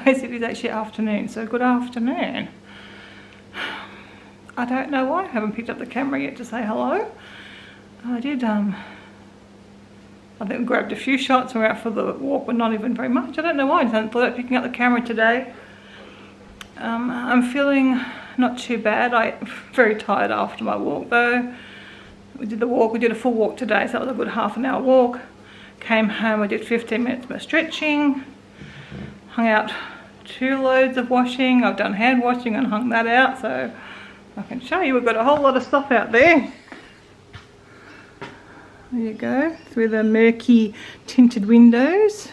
it is actually afternoon, so good afternoon. I don't know why I haven't picked up the camera yet to say hello. I did, I think we grabbed a few shots. We were out for the walk, but not even very much. I don't know why, I just hadn't thought of picking up the camera today. I'm feeling not too bad. I'm very tired after my walk though. We did the walk, we did a full walk today, so that was a good half an hour walk. Came home, I did 15 minutes of stretching. Hung out 2 loads of washing. I've done hand washing and hung that out, so I can show you. We've got a whole lot of stuff out there. There you go, through the murky tinted windows,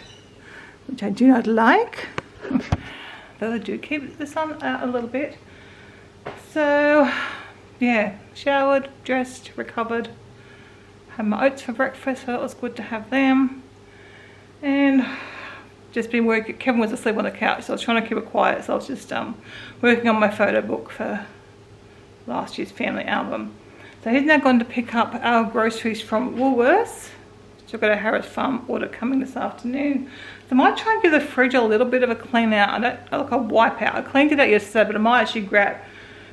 which I do not like. But I do keep the sun out a little bit. So, yeah, showered, dressed, recovered. Had my oats for breakfast, so it was good to have them. And just been working. Kevin was asleep on the couch, so I was trying to keep it quiet. So I was just working on my photo book for last year's family album. So he's now gone to pick up our groceries from Woolworths. So I've got a Harris Farm order coming this afternoon. So I might try and give the fridge a little bit of a clean out. Like a wipe out. I cleaned it out yesterday, but I might actually grab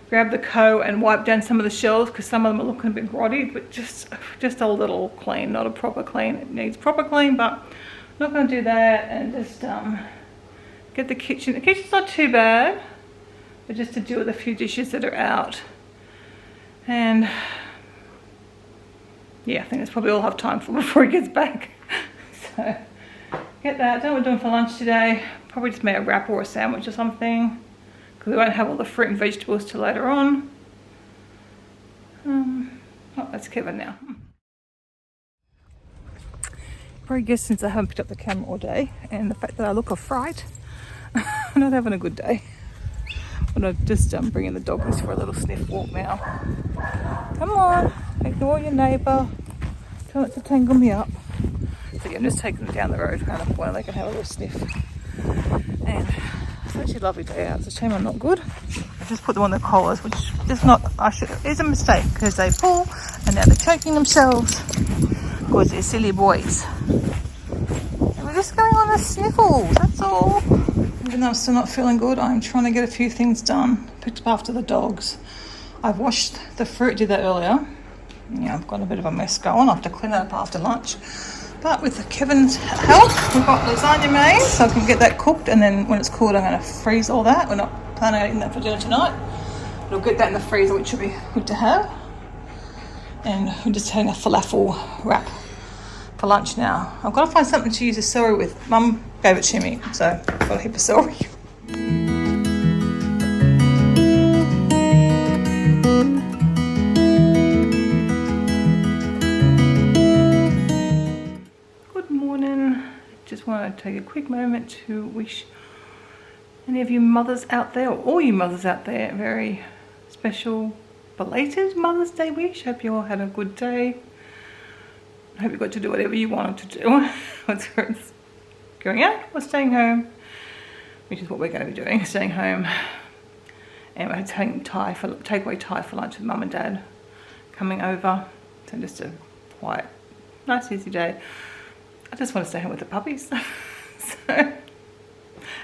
the co and wipe down some of the shelves because some of them are looking a bit grotty, but just a little clean, not a proper clean. It needs proper clean, but I'm not going to do that, and just get the kitchen. The kitchen's not too bad, but just to deal with a few dishes that are out. And yeah, I think that's probably all I have time for before he gets back. So get that. I don't know what we're doing for lunch today. Probably just make a wrap or a sandwich or something, because we won't have all the fruit and vegetables till later on. Oh, that's Kevin now. Probably guess since I haven't picked up the camera all day, and the fact that I look a fright, I'm not having a good day. But I'm just bringing the dogs for a little sniff walk now. Come on, ignore your neighbour. Try not to tangle me up. So yeah, I'm just taking them down the road around the corner. They can have a little sniff. And it's actually a lovely day out. It's a shame I'm not good. I just put them on the collars, which is not, is a mistake, because they pull and now they're choking themselves because they're silly boys. And we're just going on a sniffle, that's all. Even though I'm still not feeling good, I'm trying to get a few things done. Picked up after the dogs. I've washed the fruit, did that earlier. Yeah, I've got a bit of a mess going. I have to clean that up after lunch. But with Kevin's help, we've got lasagna made, so I can get that cooked, and then when it's cooled, I'm going to freeze all that. We're not planning on eating that for dinner tonight. We'll get that in the freezer, which will be good to have. And we're just having a falafel wrap for lunch now. I've got to find something to use the celery with. Mum gave it to me, so I've got a heap of celery. Good morning. Just want to take a quick moment to wish any of you mothers out there, or all you mothers out there, a very special belated Mother's Day wish. Hope you all had a good day. I hope you got to do whatever you wanted to do, whether it's going out or staying home, which is what we're going to be doing, staying home. And we're taking takeaway Thai for lunch with Mum and Dad coming over. So just a quiet, nice, easy day. I just want to stay home with the puppies.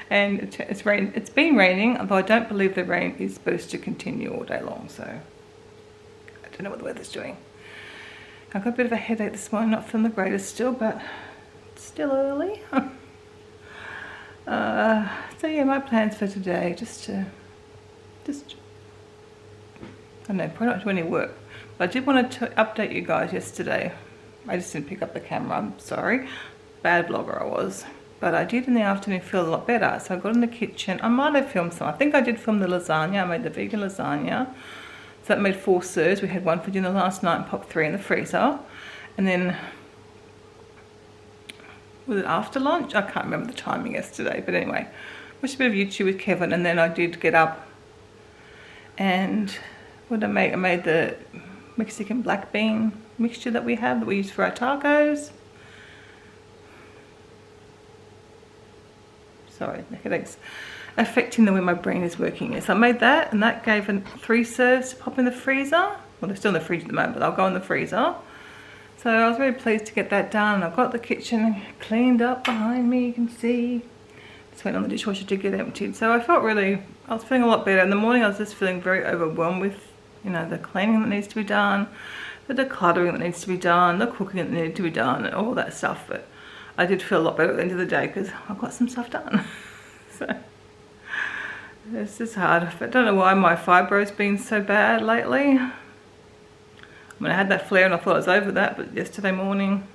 And it's been raining, although I don't believe the rain is supposed to continue all day long. So I don't know what the weather's doing. I've got a bit of a headache this morning, not feeling the greatest still, but it's still early. So yeah, my plans for today, I don't know, probably not do any work. But I did want to update you guys yesterday. I just didn't pick up the camera, I'm sorry. Bad vlogger I was. But I did in the afternoon feel a lot better. So I got in the kitchen. I might have filmed some. I think I did film the lasagna. I made the vegan lasagna. So that made 4 serves. We had 1 for dinner last night and popped 3 in the freezer. And then, was it after lunch? I can't remember the timing yesterday. But anyway, watched a bit of YouTube with Kevin. And then I did get up. And what did I make? I made the Mexican black bean mixture that we have, that we use for our tacos. Sorry, the headache's affecting the way my brain is working. So I made that, and that gave 3 serves to pop in the freezer. Well, they're still in the fridge at the moment, but they'll go in the freezer. So I was very pleased to get that done. I've got the kitchen cleaned up behind me, you can see. Just went on the dishwasher to get emptied. So I was feeling a lot better. In the morning I was just feeling very overwhelmed with, you know, the cleaning that needs to be done, the decluttering that needs to be done, the cooking that needed to be done, and all that stuff. But I did feel a lot better at the end of the day because I got some stuff done. So it's just hard. I don't know why my fibro's been so bad lately. I mean, I had that flare and I thought I was over that, but yesterday morning,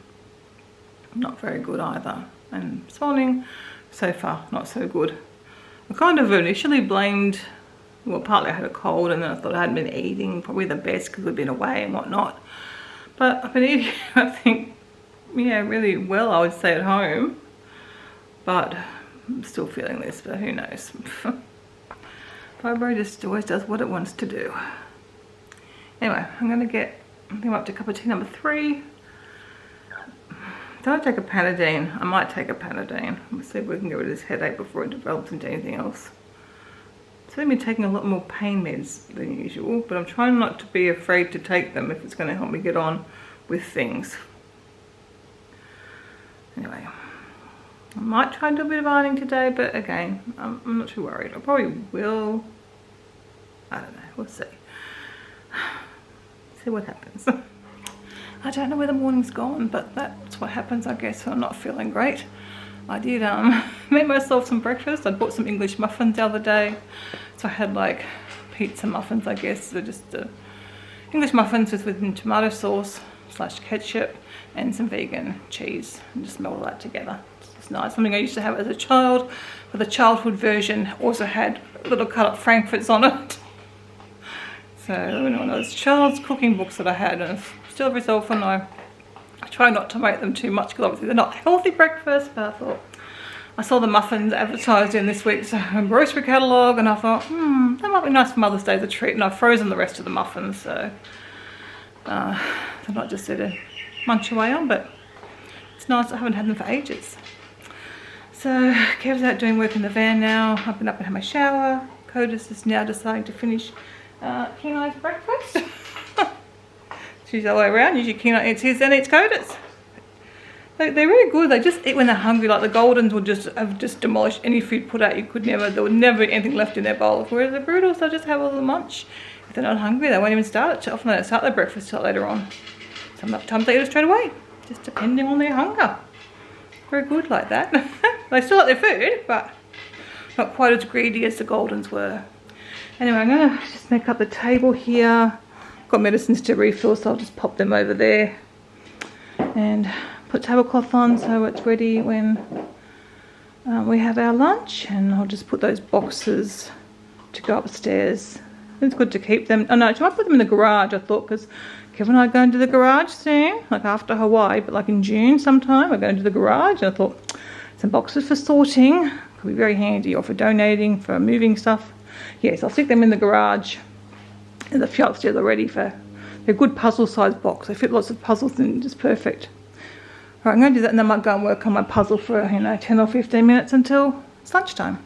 not very good either. And this morning, so far, not so good. I kind of initially blamed, well, partly I had a cold and then I thought I hadn't been eating probably the best because we'd been away and whatnot. But I've been eating, I think, yeah, really well, I would say, at home. But I'm still feeling this, but who knows. Fibro just always does what it wants to do. Anyway, I think I'm up to cup of tea number 3. Don't I take a Panadine? I might take a Panadine. We'll see if we can get rid of this headache before it develops into anything else. So I've been taking a lot more pain meds than usual, but I'm trying not to be afraid to take them if it's going to help me get on with things. Anyway, I might try and do a bit of ironing today, but again, I'm not too worried. I probably will. I don't know, we'll see. See what happens. I don't know where the morning's gone, but that's what happens, I guess, when I'm not feeling great. I did make myself some breakfast. I bought some English muffins the other day. So I had like pizza muffins, I guess. They're just English muffins with tomato sauce / ketchup and some vegan cheese. And just melt all that together. It's just nice. Something I used to have as a child, but the childhood version also had little cut up frankfurts on it. So one of those child's cooking books that I had, and still every so often I try not to make them too much because obviously they're not healthy breakfast, but I thought, I saw the muffins advertised in this week's grocery catalogue and I thought, that might be nice for Mother's Day as a treat, and I've frozen the rest of the muffins, so they're not just there to munch away on, but it's nice. I haven't had them for ages. So Kev's out doing work in the van now. I've been up and had my shower. Codus is now deciding to finish Kenai's breakfast. She's the other way around. Usually Kenai eats his, then eats Codus. They're really good. They just eat when they're hungry. Like the Goldens would have just demolished any food put out. There would never be anything left in their bowl. Whereas the Broodals, they'll just have a little munch. If they're not hungry, they won't even start it. Often they don't start their breakfast till later on. Sometimes they eat it straight away, just depending on their hunger. Very good like that. They still like their food, but not quite as greedy as the Goldens were. Anyway, I'm going to just make up the table here. Got medicines to refill, so I'll just pop them over there. And put tablecloth on so it's ready when we have our lunch. And I'll just put those boxes to go upstairs. It's good to keep them. Oh no, I might put them in the garage, I thought, because Kevin and I are going to the garage soon, like after Hawaii, but like in June sometime, we're going to the garage. And I thought, some boxes for sorting could be very handy, or for donating, for moving stuff. Yes, I'll stick them in the garage. And the few upstairs are ready for, they're a good puzzle sized box. They fit lots of puzzles in, just perfect. Right, I'm going to do that and then I might go and work on my puzzle for, 10 or 15 minutes until it's lunchtime.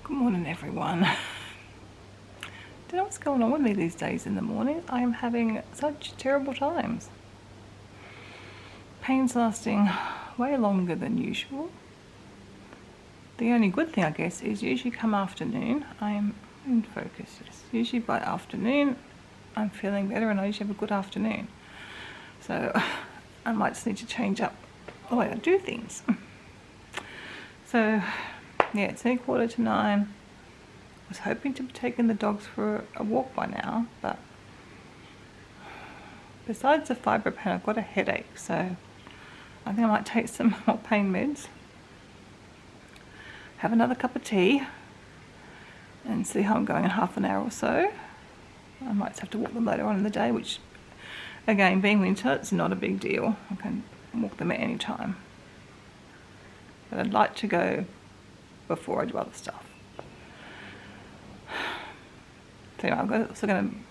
Good morning, everyone. I don't know what's going on with me these days in the morning. I am having such terrible times. Pain's lasting way longer than usual. The only good thing, I guess, is usually come afternoon, I am in focus. Usually by afternoon, I'm feeling better and I usually have a good afternoon. So I might just need to change up the way I do things. So yeah, it's 8:45. I was hoping to be taking the dogs for a walk by now, but besides the fibro pain, I've got a headache, so I think I might take some more pain meds, have another cup of tea, and see how I'm going in half an hour or so. I might just have to walk them later on in the day, which, again, being winter, it's not a big deal. I can walk them at any time. But I'd like to go before I do other stuff. So anyway, I'm also going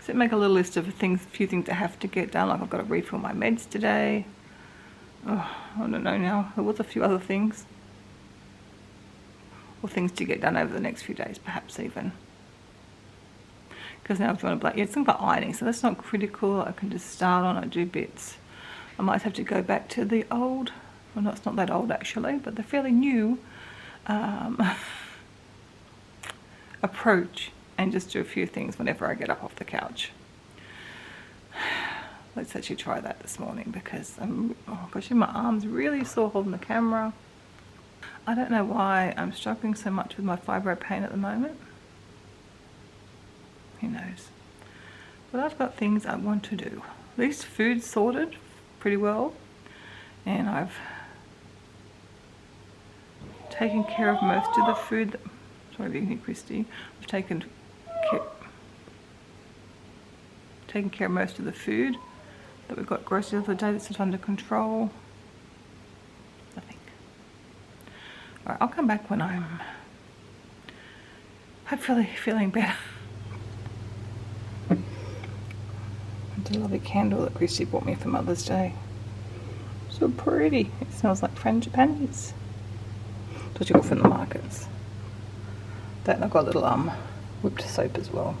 to make a little list of a few things I have to get done. Like I've got to refill my meds today. Oh, I don't know now. There was a few other things. Or things to get done over the next few days, perhaps even. Because now I've drawn a black. Yeah, it's something about ironing, so that's not critical. I can just start on it, do bits. I might have to go back to the old, well, no, it's not that old actually, but the fairly new approach, and just do a few things whenever I get up off the couch. Let's actually try that this morning, because oh gosh, my arm's really sore holding the camera. I don't know why I'm struggling so much with my fibro pain at the moment. Who knows? But I've got things I want to do. At least food's sorted pretty well, and I've taken care of most of the food that, sorry if you can hear Christy, I've taken care of most of the food that we've got groceries the other day. That's under control, I think. Alright, I'll come back when I'm hopefully feeling better. It's a lovely candle that Christy bought me for Mother's Day. So pretty. It smells like frangipani's. It's what you got from the markets. That, and I've got a little whipped soap as well.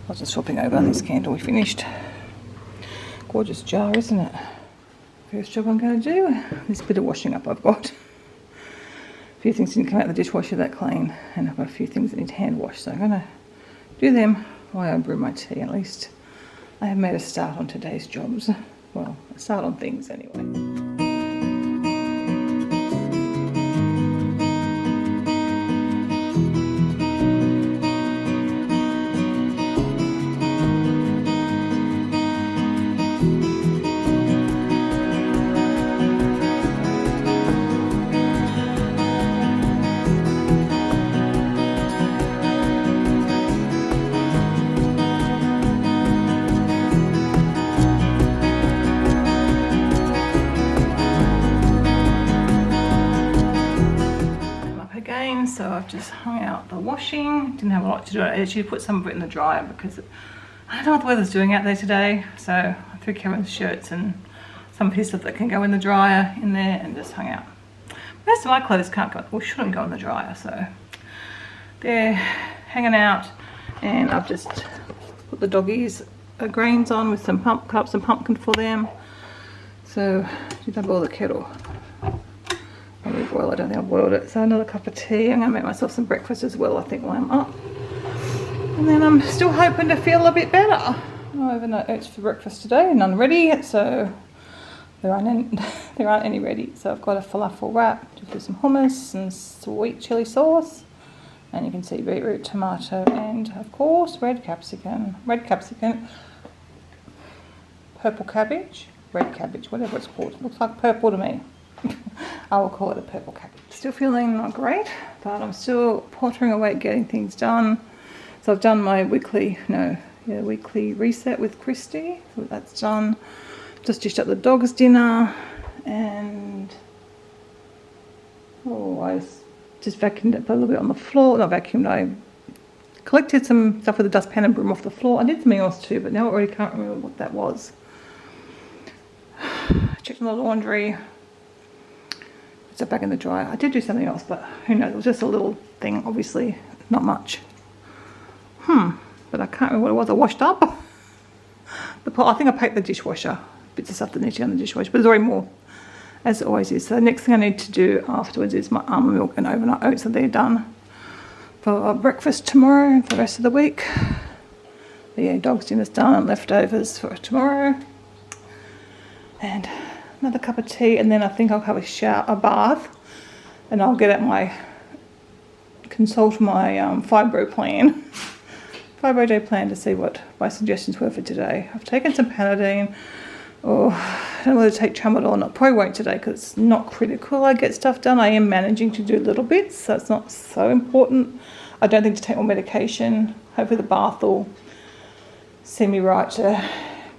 I was just swapping over on this candle we finished. Gorgeous jar, isn't it? First job I'm going to do. This bit of washing up I've got. A few things didn't come out of the dishwasher that clean, and I've got a few things that need hand wash, so I'm going to do them while I brew my tea. At least I have made a start on today's jobs. Well, a start on things anyway. So I've just hung out the washing. Didn't have a lot to do. I actually put some of it in the dryer because I don't know what the weather's doing out there today. So I threw Kevin's shirts and some of his stuff that can go in the dryer in there and just hung out. Most of my clothes can't go, or shouldn't go in the dryer, so they're hanging out. And I've just put the doggies grains on with some cut up some pumpkin for them. So did I boil the kettle? Well, I don't think I boiled it. So another cup of tea. I'm going to make myself some breakfast as well, I think, while I'm up. And then I'm still hoping to feel a bit better. I have no oats for breakfast today, none ready, so there aren't any ready. So I've got a falafel wrap, just with some hummus and sweet chili sauce. And you can see beetroot, tomato, and of course red capsicum, purple cabbage, red cabbage, whatever it's called. It looks like purple to me. I will call it a purple cabbage. Still feeling not great, but I'm still pottering away getting things done. So I've done my weekly reset with Christy. So that's done. Just dished up the dog's dinner, and I just vacuumed up a little bit on the floor. Not vacuumed, I collected some stuff with a dustpan and broom off the floor. I did something else too, but now I already can't remember what that was. Checked on the laundry. It's back in the dryer. I did do something else, but who knows? It was just a little thing, obviously, not much. But I can't remember what it was. I washed up. I think I packed the dishwasher. Bits of stuff that needs to go in the dishwasher, but there's already more, as it always is. So the next thing I need to do afterwards is my almond milk and overnight oats, so they're done for breakfast tomorrow, for the rest of the week. But yeah, dog's dinner's done and leftovers for tomorrow. And another cup of tea, and then I think I'll have a bath, and I'll consult my Fibro Day plan to see what my suggestions were for today. I've taken some Panadine, I don't know whether to take Tramadol or not. Probably won't today because it's not critical I get stuff done. I am managing to do little bits, so it's not so important. I don't think to take more medication. Hopefully the bath will see me right to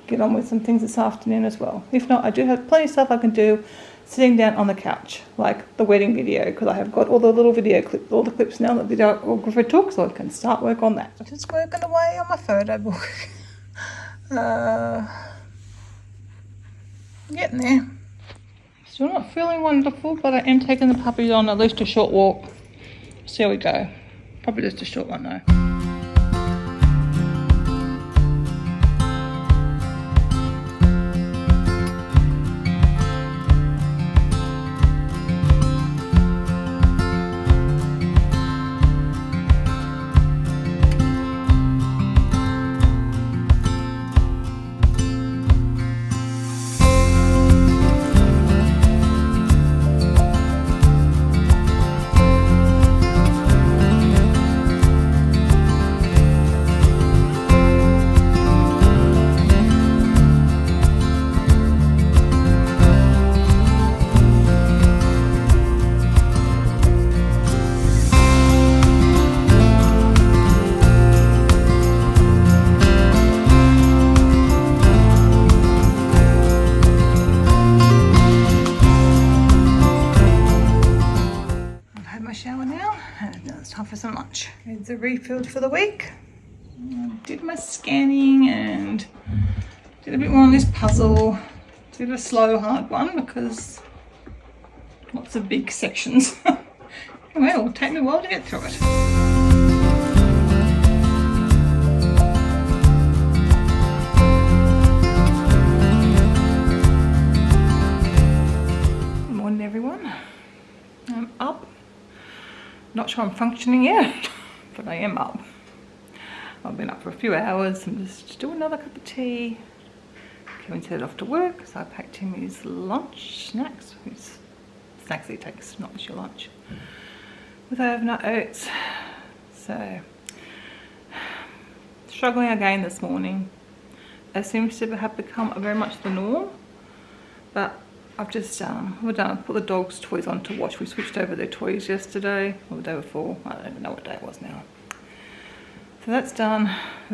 get on with some things this afternoon as well. If not, I do have plenty of stuff I can do sitting down on the couch, like the wedding video, because I have got all the little video clips, all the clips now that the videographer took, so I can start work on that. I'm just working away on my photo book. I'm getting there. Still not feeling wonderful, but I am taking the puppies on at least a short walk. See how we go. Probably just a short one though. Shower now, and now it's time for some lunch. It's a refilled for the week. I did my scanning and did a bit more on this puzzle. Did a slow, hard one because lots of big sections. Anyway, it'll take me a while to get through it. Good morning, everyone. I'm up. Not sure I'm functioning yet, but I am up. I've been up for a few hours and just do another cup of tea. Kevin's headed off to work, so I packed him his lunch, snacks that he takes, not just your lunch, with overnight oats. So, struggling again this morning. It seems to have become very much the norm, but I've just put the dogs' toys on to watch. We switched over their toys yesterday, or the day before. I don't even know what day it was now. So that's done.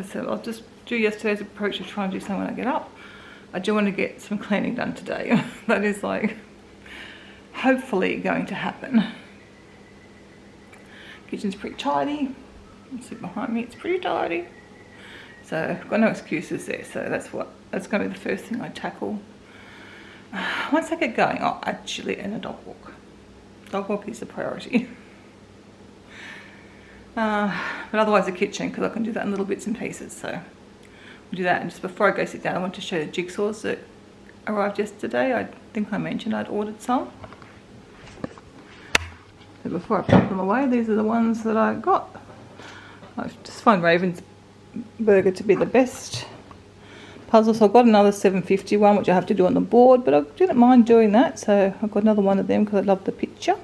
So I'll just do yesterday's approach of trying to do something when I get up. I do want to get some cleaning done today. That is like hopefully going to happen. Kitchen's pretty tidy. You can see behind me, it's pretty tidy. So I've got no excuses there. So that's going to be the first thing I tackle. Once I get going, I'll actually end a dog walk. Dog walk is the priority. But otherwise the kitchen, because I can do that in little bits and pieces. So we'll do that. And just before I go sit down, I want to show you the jigsaws that arrived yesterday. I think I mentioned I'd ordered some. So before I put them away, these are the ones that I got. I just find Raven's burger to be the best puzzle. So I've got another 750 one, which I have to do on the board, but I didn't mind doing that. So I've got another one of them because I love the picture.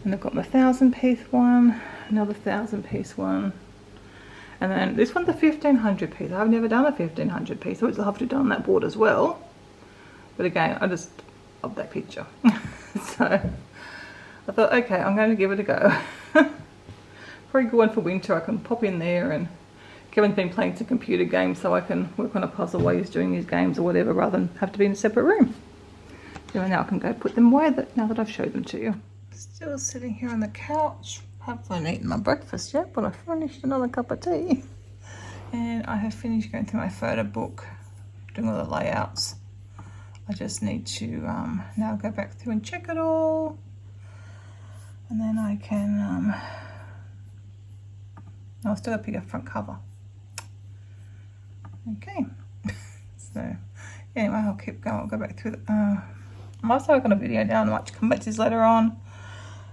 And I've got my 1,000-piece one, another 1,000-piece one, and then this one's a 1,500 piece. I've never done a 1,500 piece, which I'll have to do on that board as well. But again, I just love that picture. So I thought, okay, I'm going to give it a go. Probably good one for winter. I can pop in there, and Kevin's been playing some computer games, so I can work on a puzzle while he's doing his games or whatever, rather than have to be in a separate room. So now I can go put them away now that I've showed them to you. Still sitting here on the couch. Haven't eaten my breakfast yet, but I finished another cup of tea. And I have finished going through my photo book, doing all the layouts. I just need to now go back through and check it all. And then I can, I'll still pick a front cover. Okay. So anyway, I'll keep going. I'll go back through I might have got a video down. I might come back to this later on.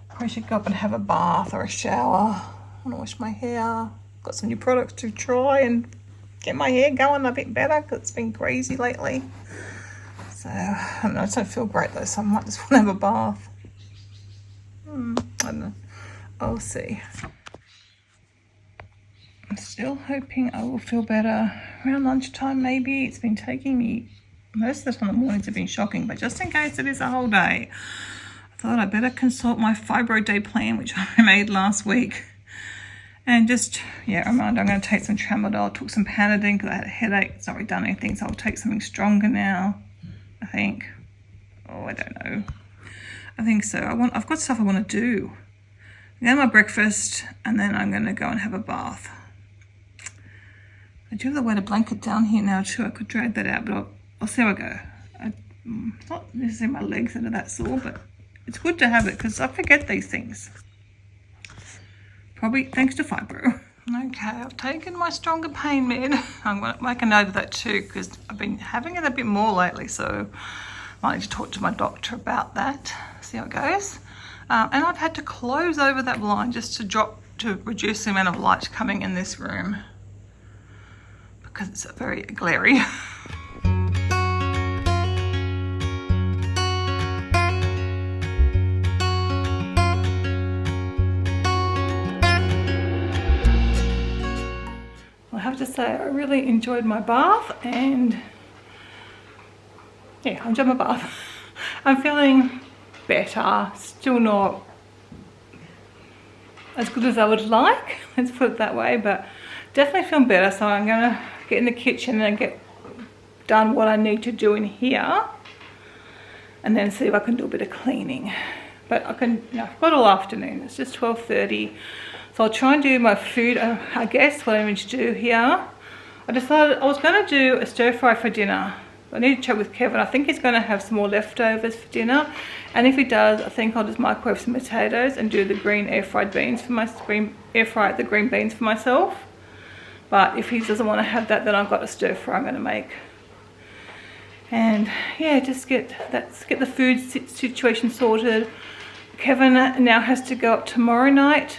Probably should go up and have a bath or a shower. I want to wash my hair. Got some new products to try and get my hair going a bit better because it's been crazy lately. So I don't know. I just don't feel great though, so I might just want to have a bath. I don't know. I'll see. I'm still hoping I will feel better around lunchtime maybe. It's been taking me, most of the time the mornings have been shocking, but just in case it is a whole day, I thought I'd better consult my Fibro Day plan, which I made last week. And just, yeah, reminder, I'm going to take some Tramadol. Took some Panadine because I had a headache. It's not really done anything, so I'll take something stronger now, I think. Oh, I don't know. I think so. I've got stuff I want to do. I'm going to have my breakfast, and then I'm going to go and have a bath. I do have the weighted blanket down here now too. I could drag that out, but I'll see how I go. I not necessarily my legs that are that sore, but it's good to have it because I forget these things. Probably thanks to fibro. Okay, I've taken my stronger pain med. I'm going to make a note of that too because I've been having it a bit more lately, so I need to talk to my doctor about that, see how it goes. And I've had to close over that blind just to reduce the amount of light coming in this room because it's very glary. I have to say I really enjoyed my bath, and yeah, I enjoyed my bath. I'm feeling better, still not as good as I would like, let's put it that way, but definitely feeling better. So I'm gonna get in the kitchen and get done what I need to do in here and then see if I can do a bit of cleaning. But I can, I've got all afternoon, it's just 12:30. So I'll try and do my food, I guess, what I'm going to do here. I decided I was going to do a stir fry for dinner. I need to check with Kevin. I think he's going to have some more leftovers for dinner. And if he does, I think I'll just microwave some potatoes and do the green air-fried beans for my air-fry the green beans for myself. But if he doesn't want to have that, then I've got a stir fry I'm going to make. And yeah, just get the food situation sorted. Kevin now has to go up tomorrow night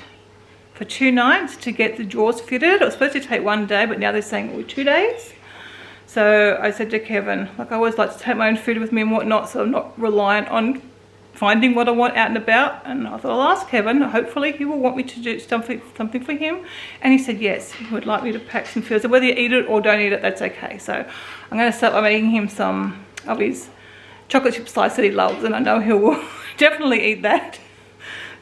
for 2 nights to get the drawers fitted. It was supposed to take 1 day, but now they're saying it will be 2 days. So I said to Kevin, like I always like to take my own food with me and whatnot, so I'm not reliant on finding what I want out and about. And I thought I'll ask Kevin, hopefully he will want me to do something for him. And he said yes, he would like me to pack some food. So whether you eat it or don't eat it, that's okay. So I'm going to start by making him some of his chocolate chip slice that he loves, and I know he will definitely eat that.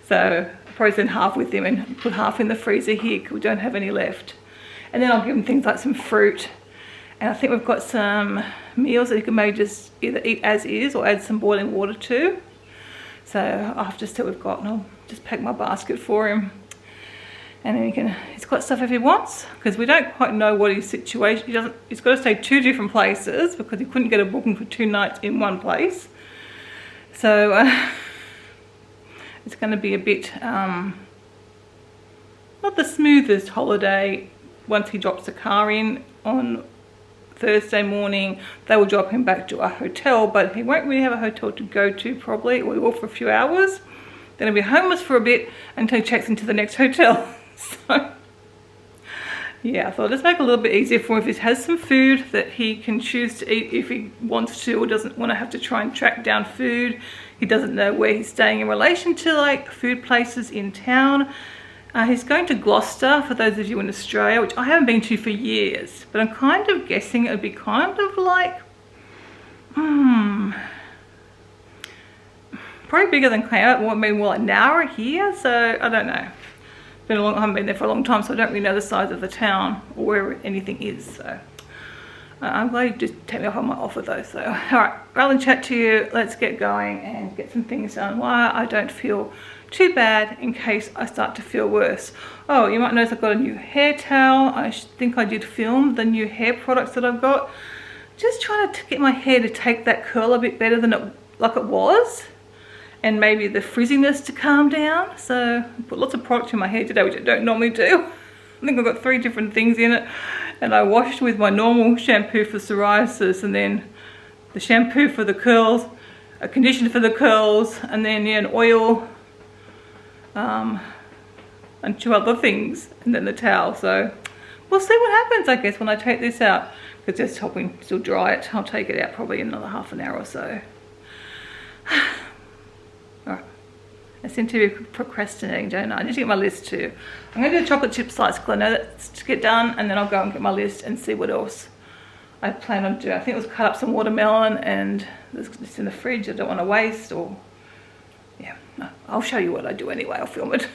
So probably send half with him and put half in the freezer here because we don't have any left. And then I'll give him things like some fruit. And I think we've got some meals that he can maybe just either eat as is or add some boiling water to. So I'll have to see what we've got, and I'll just pack my basket for him. And then he's got stuff if he wants, because we don't quite know what his situation, he's got to stay 2 different places because he couldn't get a booking for 2 nights in one place. So it's going to be a bit, not the smoothest holiday. Once he drops the car in on Thursday morning, they will drop him back to a hotel, but he won't really have a hotel to go to probably. We will for a few hours. Then he'll be homeless for a bit until he checks into the next hotel. So yeah, I thought let's make it a little bit easier for him if he has some food that he can choose to eat if he wants to, or doesn't want to have to try and track down food. He doesn't know where he's staying in relation to like food places in town. He's going to Gloucester, for those of you in Australia, which I haven't been to for years, but I'm kind of guessing it would be kind of like, probably bigger than Clayton, maybe more like Nowra here, so I don't know. I haven't been there for a long time, so I don't really know the size of the town or where anything is, so. I'm glad you just take me off on my offer though, so. Alright, rather than chat to you, let's get going and get some things done while I don't feel too bad in case I start to feel worse. Oh, you might notice I've got a new hair towel. I think I did film the new hair products that I've got. Just trying to get my hair to take that curl a bit better than it was. And maybe the frizziness to calm down. So I put lots of product in my hair today, which I don't normally do. I think I've got 3 different things in it. And I washed with my normal shampoo for psoriasis, and then the shampoo for the curls, a conditioner for the curls, and then an oil, and 2 other things, and then the towel. So we'll see what happens, I guess, when I take this out, because just helping still dry it. I'll take it out probably in another half an hour or so. Alright, I seem to be procrastinating, don't I? I need to get my list too. I'm going to do the chocolate chip slice because I know that's to get done, and then I'll go and get my list and see what else I plan on doing. I think it was cut up some watermelon, and it's in the fridge I don't want to waste, or yeah, no, I'll show you what I do anyway. I'll film it.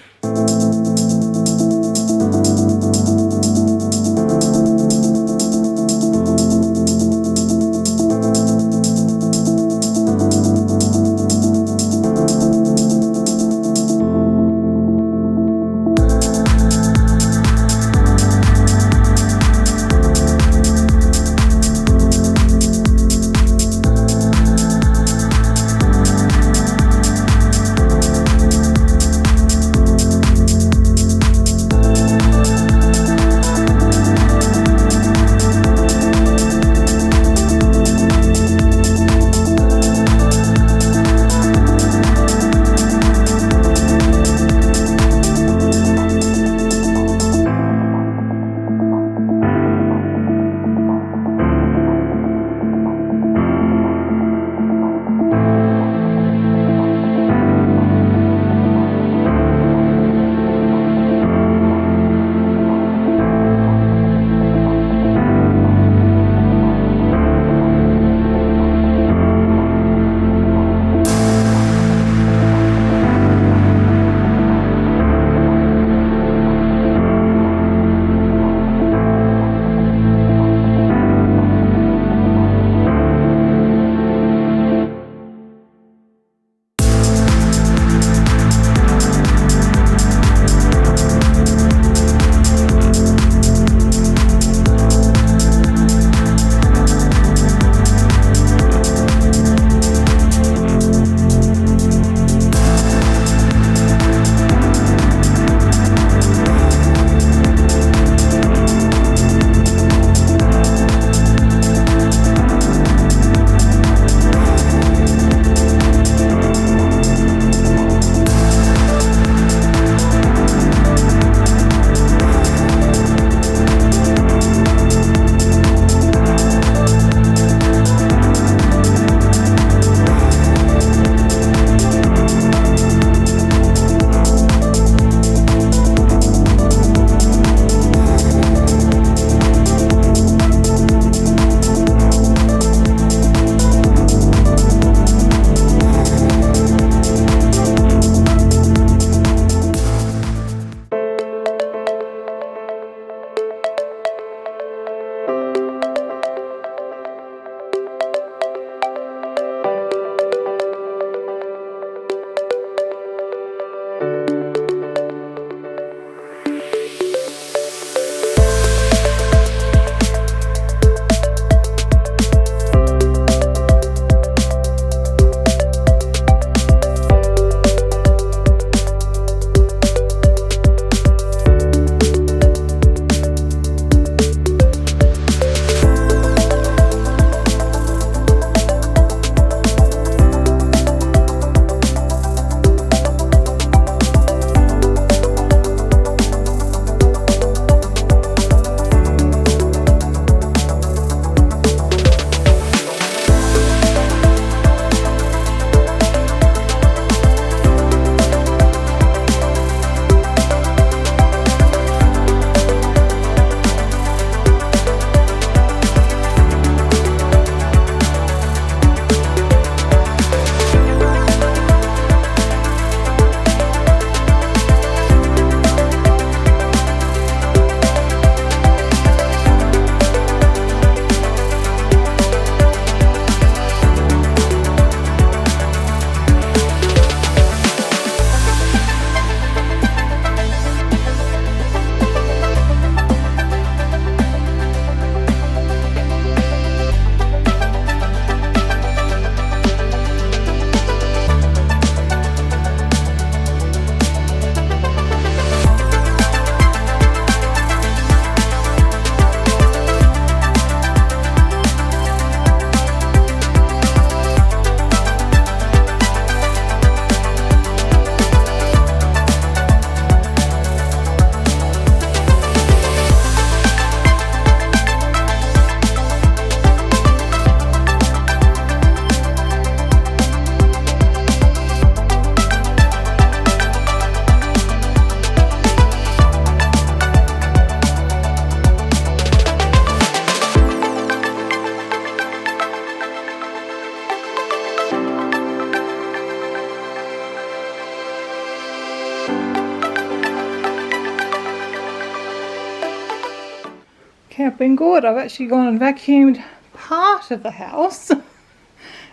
Yeah, I've been good. I've actually gone and vacuumed part of the house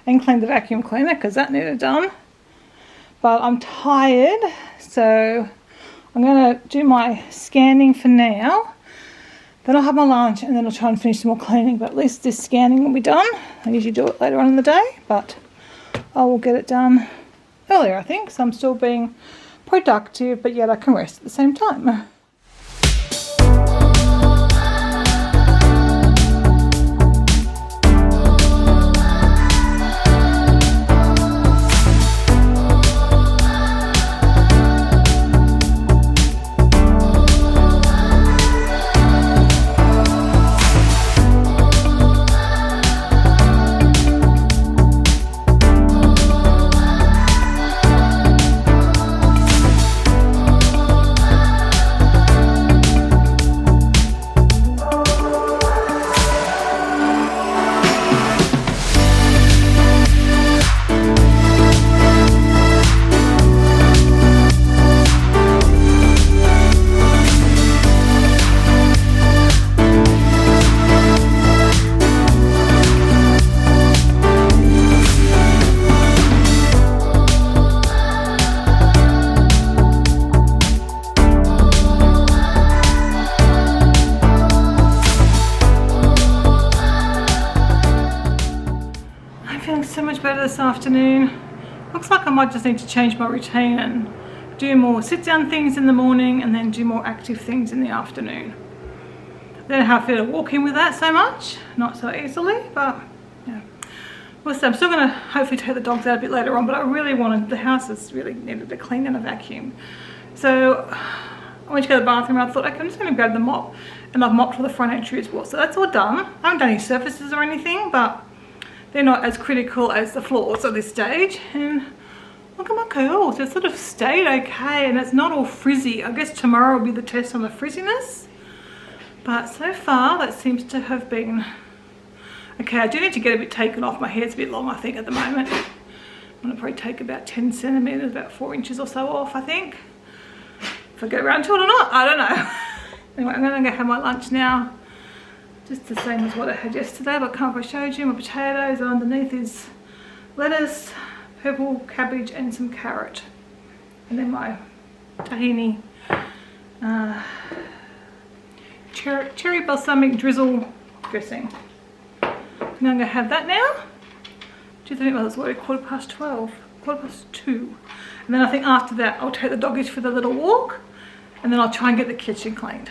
and cleaned the vacuum cleaner because that needed done. But I'm tired, so I'm going to do my scanning for now. Then I'll have my lunch and then I'll try and finish some more cleaning. But at least this scanning will be done. I usually do it later on in the day, but I will get it done earlier, I think. So I'm still being productive, but yet I can rest at the same time. So much better this afternoon. Looks like I might just need to change my routine and do more sit down things in the morning and then do more active things in the afternoon. I don't know how I feel walking with that so much, not so easily, but yeah. Well, so I'm still going to hopefully take the dogs out a bit later on, but I really wanted, the house has really needed a clean and a vacuum. So I went to go to the bathroom and I thought, okay, I'm just going to grab the mop, and I've mopped for the front entry as well. So that's all done. I haven't done any surfaces or anything, but they're not as critical as the floors at this stage. And look at my curls, they've sort of stayed okay and it's not all frizzy. I guess tomorrow will be the test on the frizziness. But so far that seems to have been okay. I do need to get a bit taken off. My hair's a bit long, I think, at the moment. I'm gonna probably take about 10 centimeters, about 4 inches or so off, I think. If I get around to it or not, I don't know. Anyway, I'm gonna go have my lunch now. Just the same as what I had yesterday, but I can't remember if I showed you. My potatoes, and underneath is lettuce, purple cabbage and some carrot. And then my tahini cherry balsamic drizzle dressing. And I'm going to have that now. Do you think it's what, 12:15, 2:15. And then I think after that I'll take the doggies for the little walk and then I'll try and get the kitchen cleaned.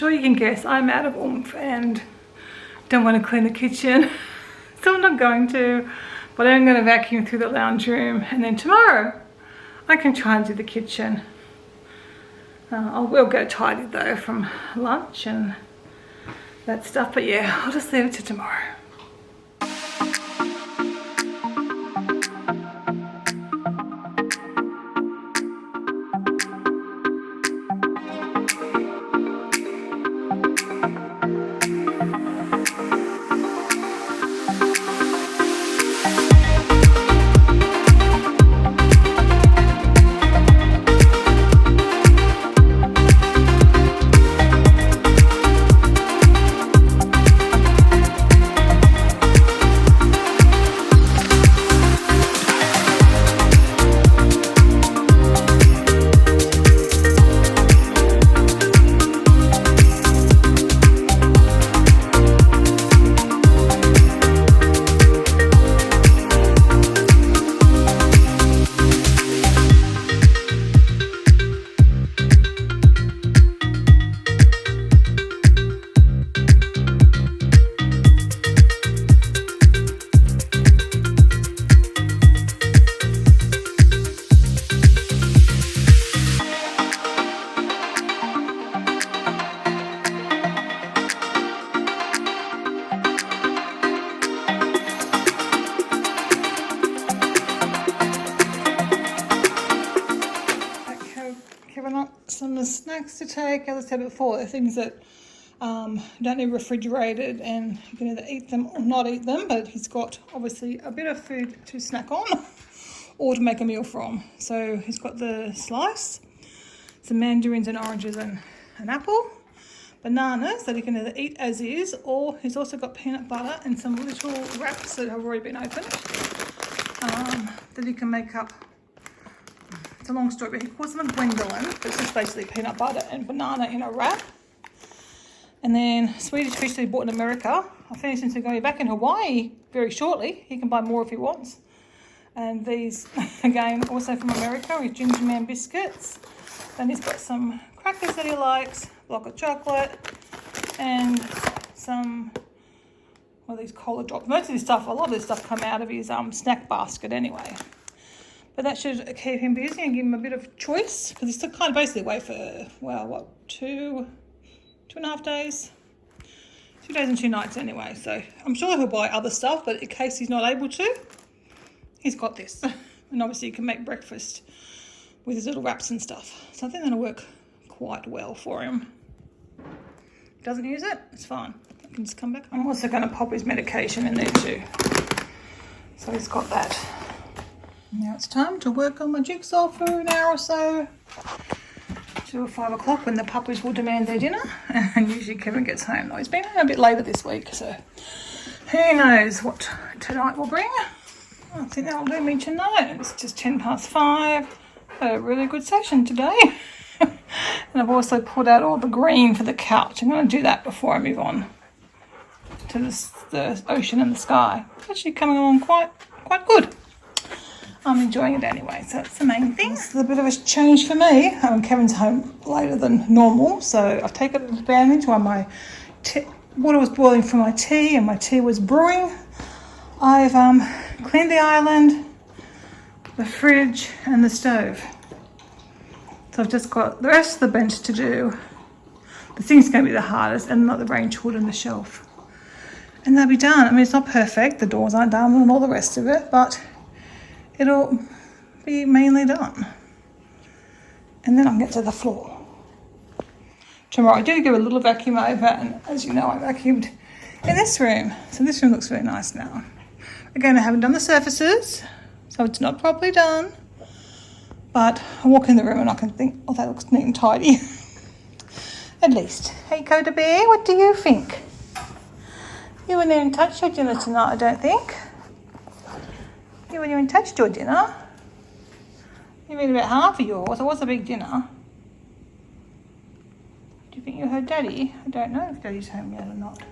sure you can guess I'm out of oomph and don't want to clean the kitchen. So I'm not going to, but I'm going to vacuum through the lounge room, and then tomorrow I can try and do the kitchen. I will get tidy though from lunch, and that stuff. But yeah, I'll just leave it to tomorrow. Some snacks to take. As I said before, they're things that don't need refrigerated, and you can either eat them or not eat them, but he's got obviously a bit of food to snack on or to make a meal from. So he's got the slice, some mandarins and oranges and an apple, bananas that he can either eat as is, or he's also got peanut butter and some little wraps that have already been opened that he can make up. It's a long story, but he calls them a Gwendolyn. It's just basically peanut butter and banana in a wrap. And then Swedish fish that he bought in America. I finished him going back in Hawaii very shortly. He can buy more if he wants. And these, again, also from America, his Ginger Man biscuits. Then he's got some crackers that he likes, a block of chocolate, and some, well, these cola drops. Most of this stuff, a lot of this stuff come out of his snack basket anyway. But that should keep him busy and give him a bit of choice, because he's still kind of basically away for, well, what, two and a half days? 2 days and 2 nights anyway. So I'm sure he'll buy other stuff, but in case he's not able to, he's got this. And obviously he can make breakfast with his little wraps and stuff. So I think that'll work quite well for him. If he doesn't use it, it's fine. I can just come back. I'm also going to pop his medication in there too. So he's got that. Now it's time to work on my jigsaw for an hour or so till 5 o'clock, when the puppies will demand their dinner. And usually Kevin gets home though. He's been home a bit later this week, so who knows what tonight will bring. I think that'll do me tonight. It's just 5:10. A really good session today. And I've also pulled out all the green for the couch. I'm going to do that before I move on to the ocean and the sky. It's actually coming along quite good. I'm enjoying it anyway, so that's the main thing. It's a bit of a change for me. Kevin's home later than normal, so I've taken advantage while my water was boiling for my tea and my tea was brewing. I've cleaned the island, the fridge and the stove. So I've just got the rest of the bench to do. The thing's going to be the hardest, and not the range hood and the shelf. And they'll be done. I mean, it's not perfect, the doors aren't done and all the rest of it, but it'll be mainly done. And then I'll get to the floor. Tomorrow I do give a little vacuum over, and as you know, I vacuumed in this room. So this room looks very nice now. Again, I haven't done the surfaces, so it's not properly done. But I walk in the room and I can think, oh, that looks neat and tidy. At least. Hey, Coda Bear, what do you think? You wouldn't even touch your dinner tonight, I don't think. You wouldn't even touched your dinner. You've eaten about half of yours. It was a big dinner. Do you think you heard Daddy? I don't know if Daddy's home yet or not.